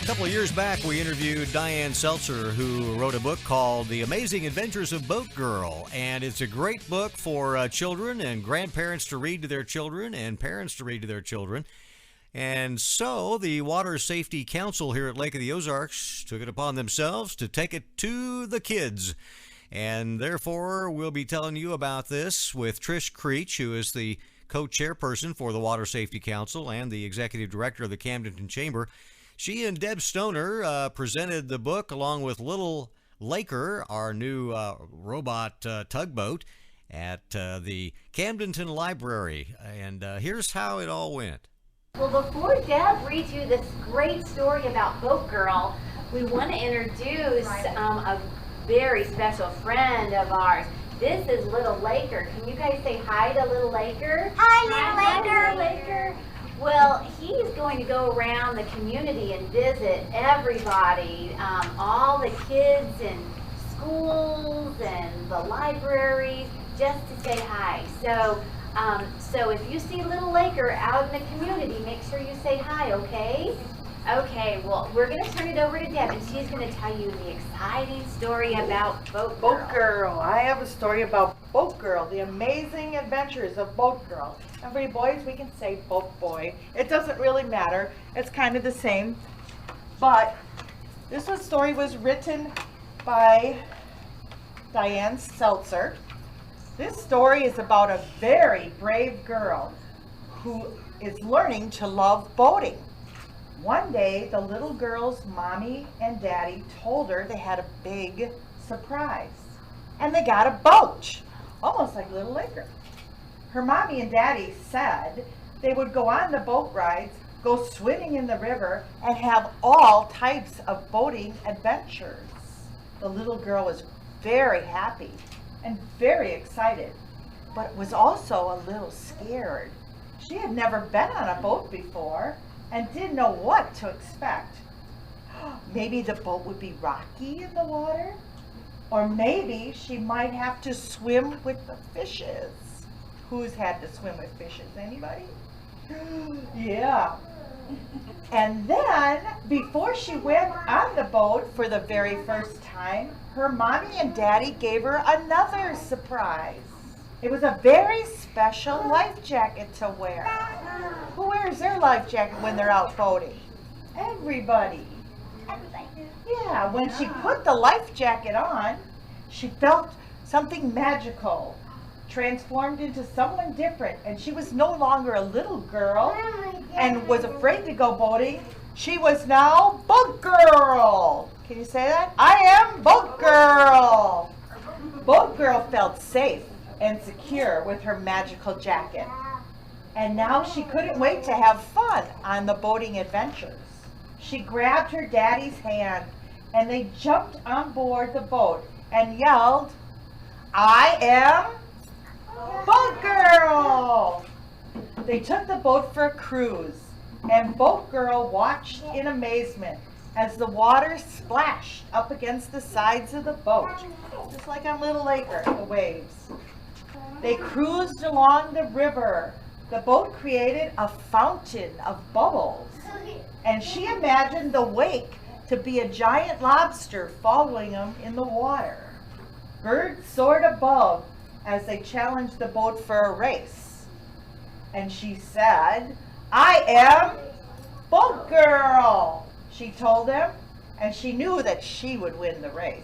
A couple of years back, we interviewed Diane Seltzer, who wrote a book called The Amazing Adventures of Boat Girl. And it's a great book for children and grandparents to read to their children and parents to read to their children. And so the Water Safety Council here at Lake of the Ozarks took it upon themselves to take it to the kids. And therefore, we'll be telling you about this with Trish Creech, who is the co-chairperson for the Water Safety Council and the executive director of the Camdenton Chamber. She and Deb Stoner presented the book along with Little Laker, our new robot tugboat, at the Camdenton Library. And here's how it all went. Well, before Deb reads you this great story about Boat Girl, we want to introduce a very special friend of ours. This is Little Laker. Can you guys say hi to Little Laker? Hi, Little Laker. Well, he's going to go around the community and visit everybody, all the kids in schools and the libraries, just to say hi. So if you see Little Laker out in the community, make sure you say hi, okay? Okay, well, we're going to turn it over to Deb, and she's going to tell you the exciting story about Boat Girl. Boat Girl. I have a story about Boat Girl, the amazing adventures of Boat Girl. And for you boys, we can say Boat Boy. It doesn't really matter. It's kind of the same. But this story was written by Diane Seltzer. This story is about a very brave girl who is learning to love boating. One day, the little girl's mommy and daddy told her they had a big surprise. And they got a boat, almost like Little Laker. Her mommy and daddy said they would go on the boat rides, go swimming in the river, and have all types of boating adventures. The little girl was very happy and very excited, but was also a little scared. She had never been on a boat before and didn't know what to expect. Maybe the boat would be rocky in the water, or maybe she might have to swim with the fishes. Who's had to swim with fishes? Anybody? Yeah. And then, before she went on the boat for the very first time, her mommy and daddy gave her another surprise. It was a very special life jacket to wear. Who wears their life jacket when they're out boating? Everybody. Yeah, when she put the life jacket on, she felt something magical, transformed into someone different, and she was no longer a little girl and was afraid to go boating. She was now Boat Girl. Can you say that? I am Boat Girl. Boat Girl felt safe and secure with her magical jacket. And now she couldn't wait to have fun on the boating adventures. She grabbed her daddy's hand and they jumped on board the boat and yelled, I am Boat Girl! They took the boat for a cruise, and Boat Girl watched in amazement as the water splashed up against the sides of the boat, just like on Little Laker, the waves. They cruised along the river. The boat created a fountain of bubbles, and she imagined the wake to be a giant lobster following them in the water. Birds soared above as they challenged the boat for a race. And she said, I am Boat Girl, she told them, and she knew that she would win the race.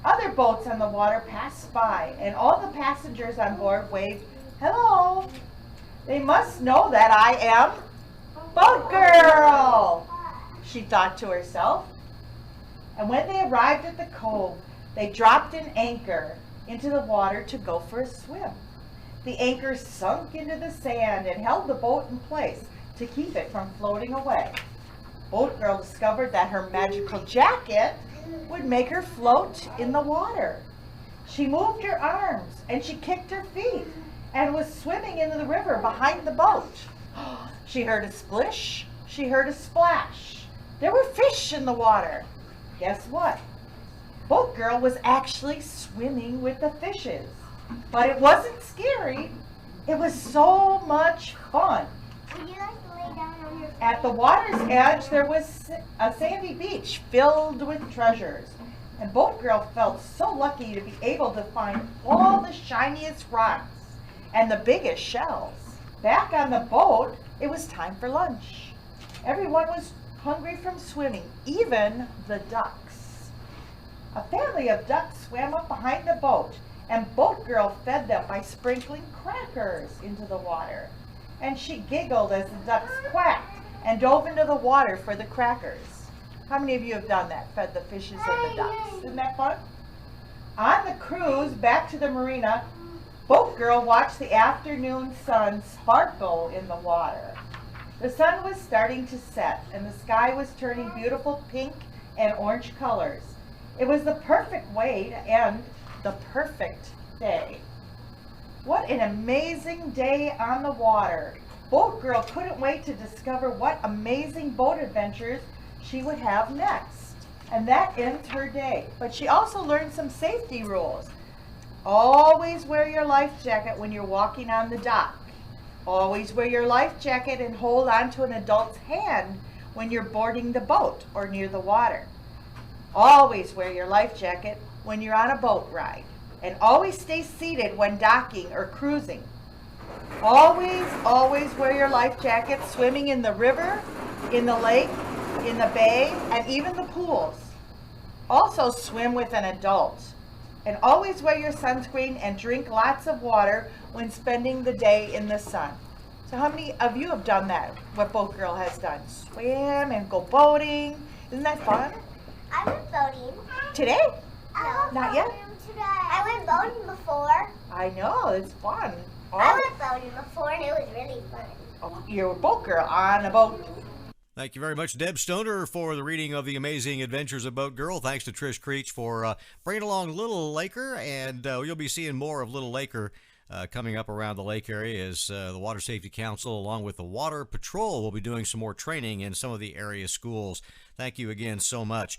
Other boats on the water passed by, and all the passengers on board waved, hello. They must know that I am Boat Girl, she thought to herself. And when they arrived at the cove, they dropped an anchor into the water to go for a swim. The anchor sunk into the sand and held the boat in place to keep it from floating away. Boat Girl discovered that her magical jacket would make her float in the water. She moved her arms and she kicked her feet and was swimming into the river behind the boat. She heard a splish, she heard a splash. There were fish in the water. Guess what? Boat Girl was actually swimming with the fishes. But it wasn't scary. It was so much fun. Would you like to lay down on your At the water's edge, there was a sandy beach filled with treasures. And Boat Girl felt so lucky to be able to find all the shiniest rocks and the biggest shells. Back on the boat, it was time for lunch. Everyone was hungry from swimming, even the ducks. A family of ducks swam up behind the boat, and Boat Girl fed them by sprinkling crackers into the water. And she giggled as the ducks quacked and dove into the water for the crackers. How many of you have done that, fed the fishes and the ducks? Isn't that fun? On the cruise back to the marina, Boat Girl watched the afternoon sun sparkle in the water. The sun was starting to set, and the sky was turning beautiful pink and orange colors. It was the perfect way to end the perfect day. What an amazing day on the water. Boat Girl couldn't wait to discover what amazing boat adventures she would have next. And that ends her day. But she also learned some safety rules. Always wear your life jacket when you're walking on the dock. Always wear your life jacket and hold on to an adult's hand when you're boarding the boat or near the water. Always wear your life jacket when you're on a boat ride. And always stay seated when docking or cruising. Always wear your life jacket swimming in the river, in the lake, in the bay, and even the pools. Also swim with an adult. And always wear your sunscreen and drink lots of water when spending the day in the sun. So how many of you have done that, what Boat Girl has done? Swim and go boating. Isn't that fun? I went boating. Today? No, Not yet? today. I went boating before. I know, it's fun. I went boating before and it was really fun. Oh, you're a boat girl on a boat. Thank you very much, Deb Stoner, for the reading of The Amazing Adventures of Boat Girl. Thanks to Trish Creech for bringing along Little Laker, and you'll be seeing more of Little Laker coming up around the lake area as the Water Safety Council, along with the Water Patrol, will be doing some more training in some of the area schools. Thank you again so much.